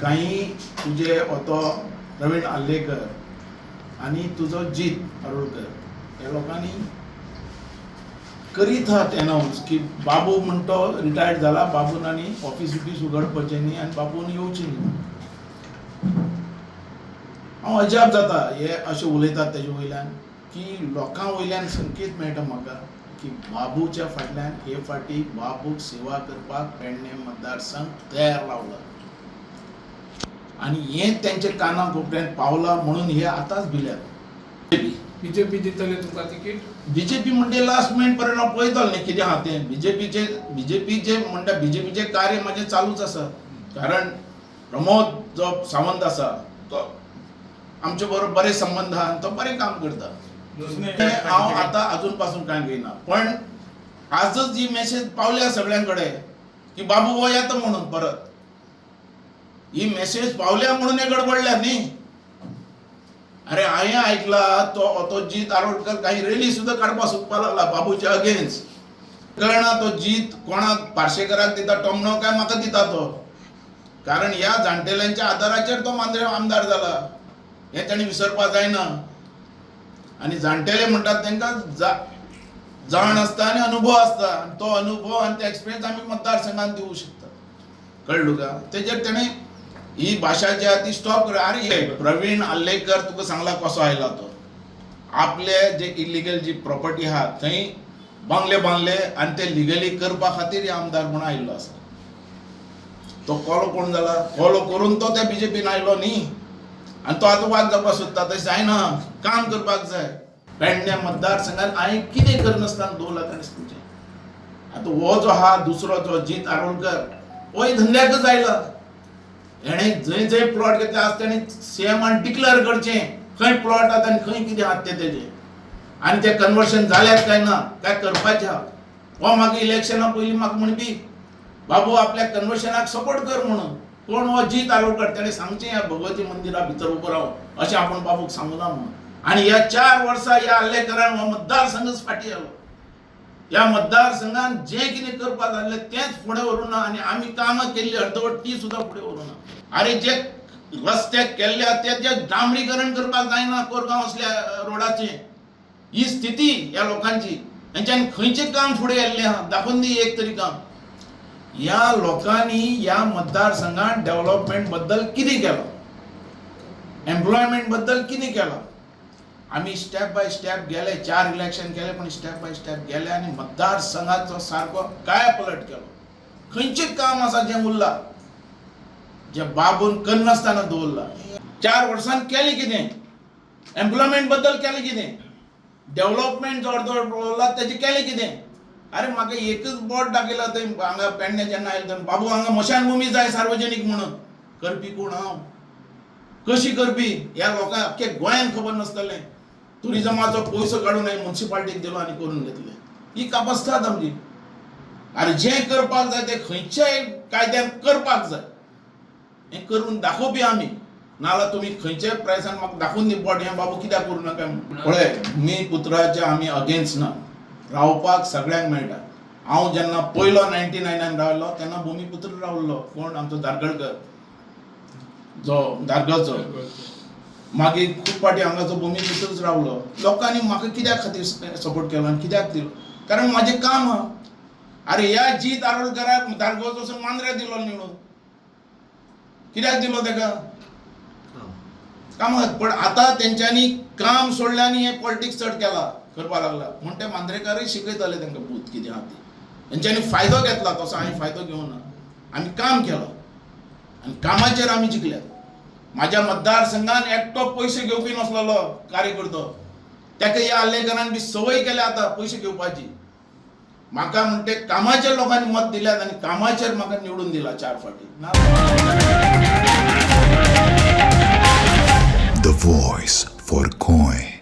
काही तुझे होतो प्रवीण आल्लेकर आणि तुझो जीत आरोळकर या लोकांनी करीत आहात अनाउन्स की बाबू म्हणतो रिटायर्ड झाला, बाबून आणि ऑफिस उघडपाचे न्ही आणि बाबून येवची न्ही. हांव अजाप जाता हे अशें उलयतात तेजे वयल्यान की लोकां वयल्यान संकेत मेळटा म्हाका की बाबूच्या फाटल्यान हे फाटी बाबूक सेवा करपाक पेडणे मतदारसंघ तयार लावला आणि हे तेंचे काना कोपऱ्यान पावला म्हणून हे आतांच भिल्यात. बीजेपी दितले तुमकां तिकीट? बीजेपी म्हणजे लास्ट मिनिट पर्यंत हांव पळयतलो न्ही कितें आहा तें. बीजेपीचे म्हणटा बीजेपीचे कार्य माझे चालूच आसा, कारण प्रमोद जो सावंत आसा तो आमचे बरोबर बरे संबंध आहा, तो बरें काम करता. हांव आतां अजून पासून कांय घेयना, पण आजच जी मेसेज पावल्या सगळ्यांकडे की बाबू हो येता म्हणून परत, ही मेसेज पावल्या म्हणून हे गडबडल्या न्ही. अरे हांवें आयकला तो जीत आरोळकर काही रॅली सुद्धा काडपाक सोदपाक लागला बाबूच्या अगेन्स्ट. कळना तो जीत कोणाक पार्सेकराक दिता टोमणो काय म्हाका दिता तो, कारण ह्या जाणटेल्यांच्या आदाराचेर तो मांद्रे आमदार जाला हे तांणी विसरपाक जायना. आणि जाणटेले म्हणटात तांकां जाण आसता आनी अनुभव आसता, तो अनुभव आनी ते एक्सपिरियन्स आमी मतदारसंघात दिवंक शकता. कळ्ळें का? तेजेर तेणें ही भाशा जी आहा ती स्टॉप कर. अरे प्रवीण आल्लेकर तुका सांगला कसो आयला तो. आपले जे इलिगल जी प्रॉपर्टी आहा थंय बंगले बांदले आनी ते लिगली करपा खातीर आमदार म्हणून आयिल्लो आसा. तो कोलो कोण जाला? कोलो करून तो त्या बीजेपीन आयलो न्ही, आनी तो आतां वाद जावपाक सोदता. तशें जायना, काम करपाक जाय. पेडण्या मतदारसंघात हांवें कितें करनासतना 2 लाखांनी तुमचें. आतां हो जो आहा दुसरो जो जीत आरोळकर होय धंद्याकच आयला. हेणें जंय जंय प्लॉट घेतले आज तेणें सीएमान डिक्लेअर करचें खंय प्लॉट आहात आनी खंय कितें आहात ते तेजे, आनी ते कन्वर्शन जाल्यात काय ना काय करपाचें आहा. हो म्हाका इलेक्शना पयलीं म्हाका म्हणपी बाबू आपल्या कन्वर्शनाक सपोर्ट कर म्हणून. कोण हो जीत आरोळकर तेणें सांगचें ह्या भगवती मंदिरा भितर उबो राव अशें आपूण बाबूक सांगुना म्हणून. आनी ह्या 4 वर्सां ह्या आल्लेकरान हो मतदारसंघच फाटी आयलो. ह्या मतदारसंघान जें कितें करपाक जाल्लें तेंच फुडें व्हरूं ना आनी आमी कामां केल्ली अर्दवट ती सुद्दां फुडें व्हरूं ना. अरे जे रस्ते केल्ले ते डांबरीकरण करपाक जायना कोरगांव असल्या रोडाचें. ही स्थिती ह्या लोकांची. हेंच्यानी खंयचें काम फुडें गेल्लें आहा दाखोवन दी एक तरी काम. ह्या लोकांनी ह्या मतदारसंघात डेव्हलपमेंट बद्दल कितें केलं, एम्प्लॉयमेंट बद्दल कितें केलं. आमी स्टेप बाय स्टेप गेले, 4 इलेक्शन केले, पण स्टेप बाय स्टेप गेले आनी मतदारसंघाचो सारको काय पलट केलो. खंयचें काम आसा जें उरलां जे बाबून करनासतना दवरला. 4 वर्सांत केलें कितें, एम्प्लॉयमेंट बद्दल केलें कितें, डेव्हलपमेंट जो अर्दवट पळयला तेजें केलें कितें. अरे म्हाका एकच बोर्ड दाखयला थंय हांगा पेडणे जेन्ना आयलो तेन्ना बाबू हांगा मशानभुमी जाय सार्वजनीक म्हणून. करपी कोण हांव, कशी करपी ह्या लोकांक अख्ख्या गोंयान खबर नासतलें. टुरिजमाचो पयसो काडून हांवें म्युन्सिपाल्टीक दिलो आनी करून घेतलें. ही कापासतात आमची. अरे जें करपाक जाय तें खंयच्याय कायद्यान करपाक जाय, हें करून दाखोवपी आमी. नाल्यार तुमी खंयच्याय प्रायसान म्हाका दाखोवन दी बोट हें बाबू कित्याक करूं नाका. पळय भुमिपुत्राचे आमी अगेन्स्ट ना, रावपाक सगळ्यांक मेळटा. हांव जेन्ना पयलो 99 रावलो तेन्ना भुमिपुत्र रावल्लो कोण आमचो दारगळकर जो दारगांवचो. मागीर खूब पाटी हांगाचो भुमिपुत्रच रावलो. लोकांनी म्हाका कित्याक खातीर सपोर्ट केलो आनी कित्याक दिलो, कारण म्हाजें काम आहा. अरे ह्या जीत आरोळकराक दारगांवचो मांद्रे दिलो निवडून, कित्याक दिलो तेका कामाक. पण आतां तेंच्यांनी काम सोडलें आनी हें पॉलिटिक्स चड केला करपाक लागला म्हूण ते मांद्रेकारूय शिकयताले तांकां भूत कितें आहा ती. तेंच्यांनी फायदो घेतला तसो हांवें फायदो घेवना. आमी काम केलो आनी कामाचेर आमी जिखल्यात. म्हाज्या मतदारसंघान एकटो पयशे घेवपी नसलेलो कार्यकर्तो, ताका ह्या आल्लेकरान बी संवय केल्या आतां पयशे घेवपाची. म्हाका म्हणटे कामाचेर लोकांनी मत दिल्यात आनी कामाचेर म्हाका निवडून दिला 4 फाटी. The voice for Coin.